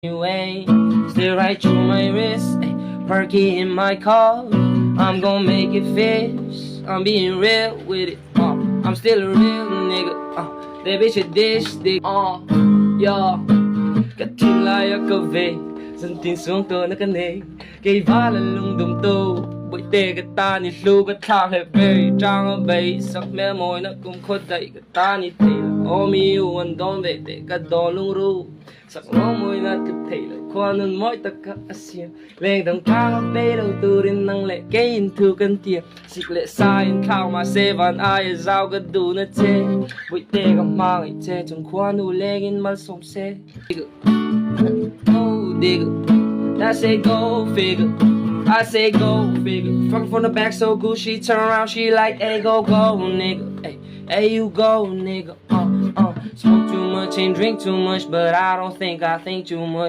You ain't still right through my wrist, ay, perky in my car. I'm gon' make it fit. I'm being real with it. I'm still a real nigga. That bitch a dish dick. Yeah. Cất thiên lai ở cơ về dân tin xuống tôi nó cái này cây vá là lung đùng tu bởi tê cái ta ni lu cái thang hệ về trang ở bầy sắc mẹ môi nó cũng khốt dậy cái ta ni thấy là ôm yêu anh đón về để cái đòn lung ru sắc mó môi nó thực thấy là khoa nên mỗi tất cả xiên lên đồng trang ở bầy đầu tư đến năng lệ cái in thư cân tiền xịt lệ sai in khao mà xe van ai giao cái đủ nó chê bởi tê cái mang ấy chê trong khoa nụ lên in mal sống xe gold digger. I say go figure. I say go figure. Fuck from the back so Gucci turn around she like hey go nigga. Hey you go nigga. Smoke too much and drink too much, but I think too much.